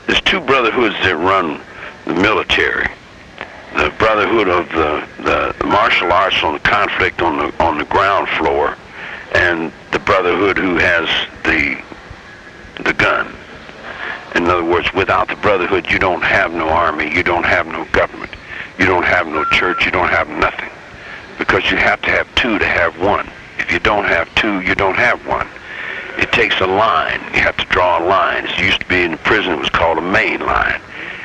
There's two brotherhoods that run the military. The brotherhood of the martial arts on the conflict on the ground floor, and the brotherhood who has the gun. In other words, without the brotherhood, you don't have no army, you don't have no government, you don't have no church, you don't have nothing. Because you have to have two to have one. If you don't have two, you don't have one. It takes a line. You have to draw a line. It used to be in the prison, it was called a main line.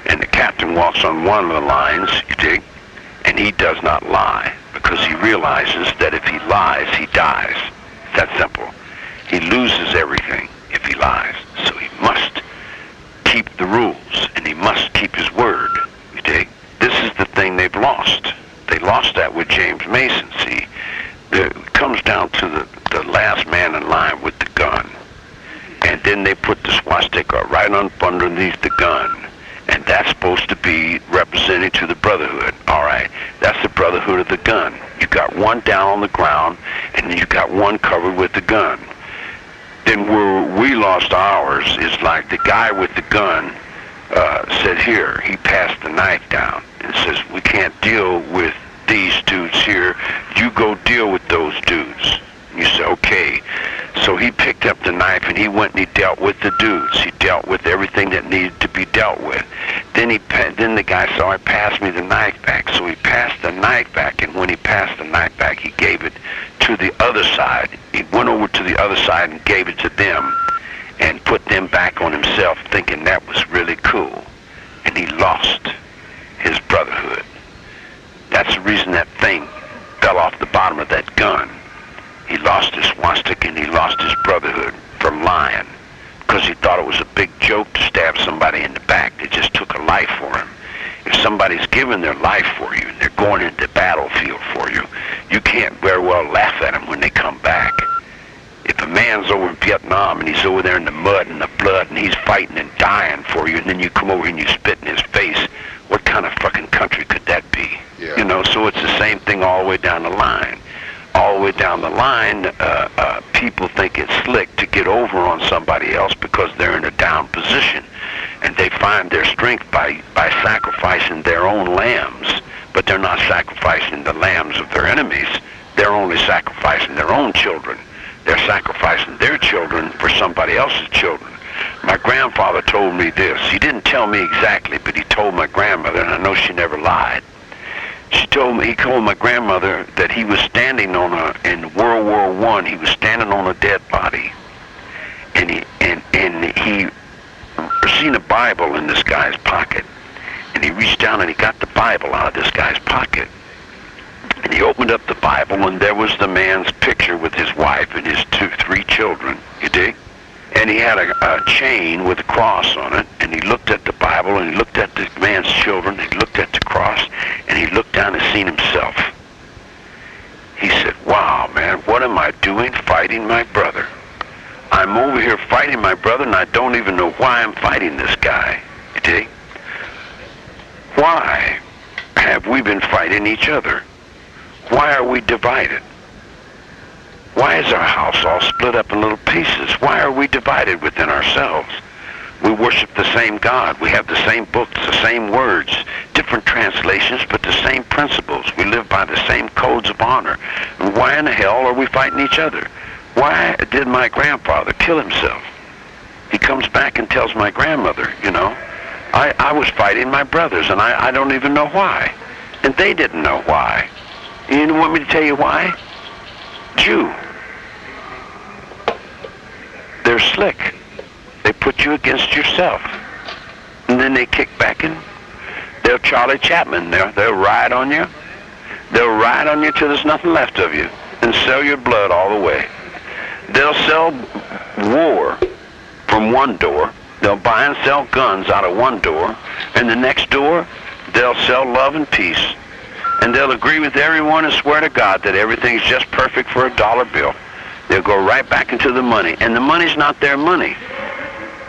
And the captain walks on one of the lines, you dig, and he does not lie, because he realizes that if he lies, he dies. It's that simple. He loses everything if he lies. So he must keep the rules, and he must keep his word, you dig. This is the thing they've lost. They lost that with James Mason, see. It comes down to the last man in line with the gun. And then they put the swastika right underneath the gun. And that's supposed to be representing to the brotherhood. All right, that's the brotherhood of the gun. You got one down on the ground, and then you got one covered with the gun. Then where we lost ours is like the guy with the gun said here, he passed the knife down and says, we can't deal with these dudes here. You go deal with those dudes. You say, okay. So he picked up the knife and he went and he dealt with the dudes. He dealt with everything that needed to be dealt with. Then the guy said, all right, pass me the knife back. So he passed the knife back, and when he passed the knife back, he gave it to the other side. He went over to the other side and gave it to them and put them back on himself, thinking that was really cool. And he lost his brotherhood. That's the reason that thing fell off the bottom of that gun. He lost his swastika and he lost his brotherhood from lying, because he thought it was a big joke to stab somebody in the back. They just took a life for him. If somebody's given their life for you and they're going into the battlefield for you, you can't very well laugh at them when they come back. If a man's over in Vietnam and he's over there in the mud and the blood and he's fighting and dying for you, and then you come over and you spit in his face, what kind of fucking country could that be? Yeah. You know, so it's the same thing all the way down the line. All the way down the line, people think it's slick to get over on somebody else because they're in a down position. And they find their strength by sacrificing their own lambs. But they're not sacrificing the lambs of their enemies. They're only sacrificing their own children. They're sacrificing their children for somebody else's children. My grandfather told me this. He didn't tell me exactly, but he told my grandmother, and I know she never lied. He told my grandmother that he was standing in World War I, he was standing on a dead body. And he seen a Bible in this guy's pocket. And he reached down and he got the Bible out of this guy's pocket. And he opened up the Bible, and there was the man's picture with his wife and his 3 children, you dig? And he had a chain with a cross on it, and he looked at the Bible, and he looked at the man's children, and he looked at the cross, and he looked down and seen himself. He said, wow, man, what am I doing fighting my brother? I'm over here fighting my brother, and I don't even know why I'm fighting this guy, you dig? Why have we been fighting each other? Why are we divided? Why is our house all split up in little pieces? Why are we divided within ourselves? We worship the same God. We have the same books, the same words, different translations, but the same principles. We live by the same codes of honor. And why in the hell are we fighting each other? Why did my grandfather kill himself? He comes back and tells my grandmother, you know, I was fighting my brothers, and I don't even know why. And they didn't know why. You want me to tell you why? Jew. They're slick. They put you against yourself. And then they kick back and they'll Charlie Chaplin. They'll ride on you. They'll ride on you till there's nothing left of you and sell your blood all the way. They'll sell war from one door. They'll buy and sell guns out of one door. And the next door, they'll sell love and peace. And they'll agree with everyone and swear to God that everything's just perfect for a dollar bill. They'll go right back into the money. And the money's not their money.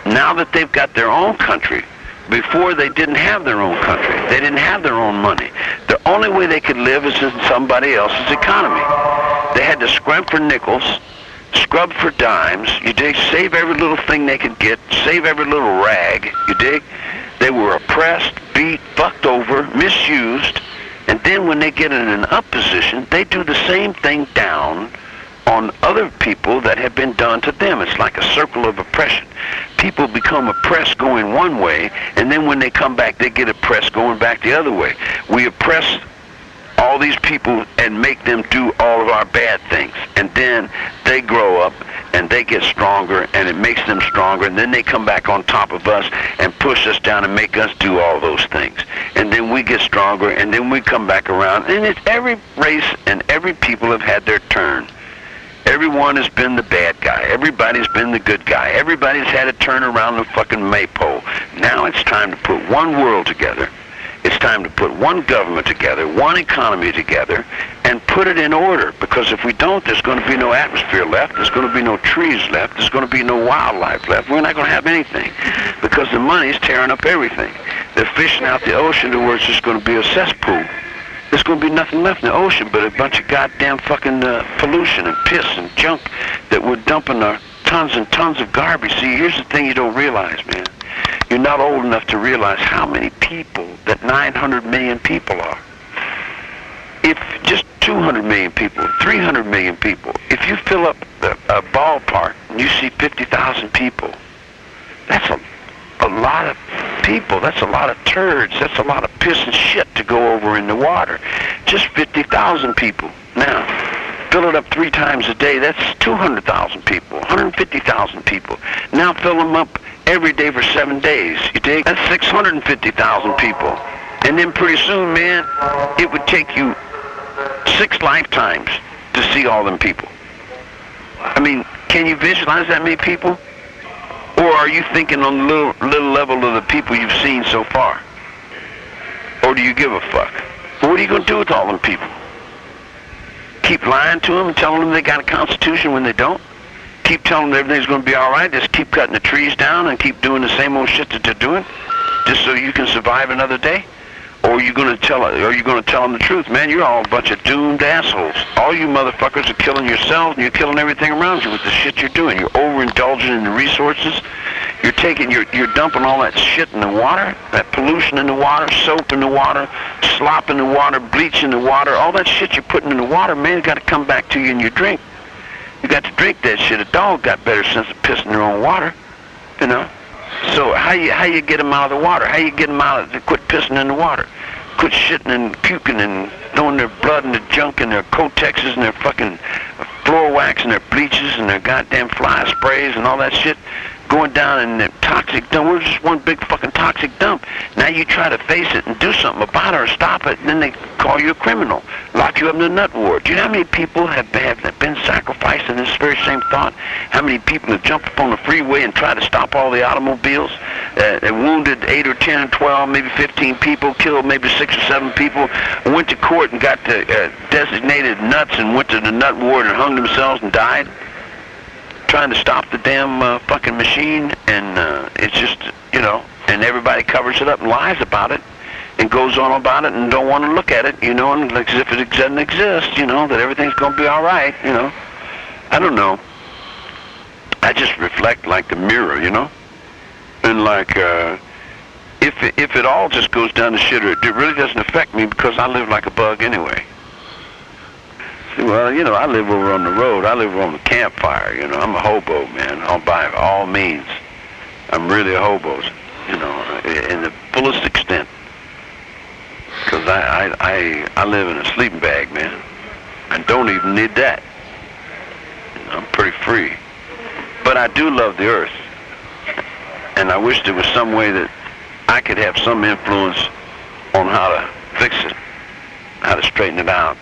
Now that they've got their own country, before they didn't have their own country. They didn't have their own money. The only way they could live is in somebody else's economy. They had to scrimp for nickels. scrub for dimes, you dig, save every little thing they could get, save every little rag, you dig. They were oppressed, beat, fucked over, misused, and then when they get in an up position, they do the same thing down on other people that have been done to them. It's like a circle of oppression. People become oppressed going one way, and then when they come back, they get oppressed going back the other way. We oppress all these people and make them do all of our bad things, and then they grow up and they get stronger, and it makes them stronger, and then they come back on top of us and push us down and make us do all those things, and then we get stronger, and then we come back around. And it's every race and every people have had their turn. Everyone has been the bad guy. Everybody's been the good guy. Everybody's had to turn around the fucking maypole. Now it's time to put one world together. It's time to put one government together, one economy together, and put it in order. Because if we don't, there's going to be no atmosphere left. There's going to be no trees left. There's going to be no wildlife left. We're not going to have anything because the money's tearing up everything. They're fishing out the ocean to where it's just going to be a cesspool. There's going to be nothing left in the ocean but a bunch of goddamn fucking pollution and piss and junk that we're dumping our tons and tons of garbage. See, here's the thing you don't realize, man. You're not old enough to realize how many people that 900 million people are. If just 200 million people, 300 million people, if you fill up a ballpark and you see 50,000 people, that's a lot of people. That's a lot of turds. That's a lot of piss and shit to go over in the water. Just 50,000 people. Now, fill it up 3 times a day. That's 200,000 people, 150,000 people. Now fill them up every day for 7 days. You dig? That's 650,000 people. And then pretty soon, man, it would take you 6 lifetimes to see all them people. I mean, can you visualize that many people? Or are you thinking on the little level of the people you've seen so far? Or do you give a fuck? Well, what are you going to do with all them people? Keep lying to them and telling them they got a constitution when they don't? Keep telling them everything's going to be all right? Just keep cutting the trees down and keep doing the same old shit that they're doing? Just so you can survive another day? Or are you going to tell them the truth? Man, you're all a bunch of doomed assholes. All you motherfuckers are killing yourselves, and you're killing everything around you with the shit you're doing. You're overindulging in the resources. You're dumping all that shit in the water, that pollution in the water, soap in the water, slop in the water, bleach in the water. All that shit you're putting in the water, man, it's got to come back to you in your drink. You got to drink that shit. A dog got better sense of pissing their own water, you know. So how you get them out of the water? How you get them out to quit pissing in the water? Quit shitting and puking and throwing their blood and their junk and their Kotexes and their fucking floor wax and their bleaches and their goddamn fly sprays and all that shit going down in the toxic dump. We're just one big fucking toxic dump. Now you try to face it and do something about it or stop it, and then they call you a criminal, lock you up in the nut ward. Do you know how many people have been sacrificed in this very same thought? How many people have jumped up on the freeway and tried to stop all the automobiles, and wounded 8 or 10 or 12, maybe 15 people, killed maybe 6 or 7 people, went to court and got the designated nuts and went to the nut ward and hung themselves and died? Trying to stop the damn fucking machine, and it's just, you know, and everybody covers it up and lies about it and goes on about it and don't want to look at it, you know, and like as if it doesn't exist, you know, that everything's going to be all right, you know. I don't know. I just reflect like the mirror, you know, and like if it all just goes down the shitter, it really doesn't affect me because I live like a bug anyway. Well, you know, I live over on the road. I live over on the campfire, you know. I'm a hobo, man, by all means. I'm really a hobo, you know, in the fullest extent. Because I live in a sleeping bag, man. I don't even need that. I'm pretty free. But I do love the earth. And I wish there was some way that I could have some influence on how to fix it, how to straighten it out.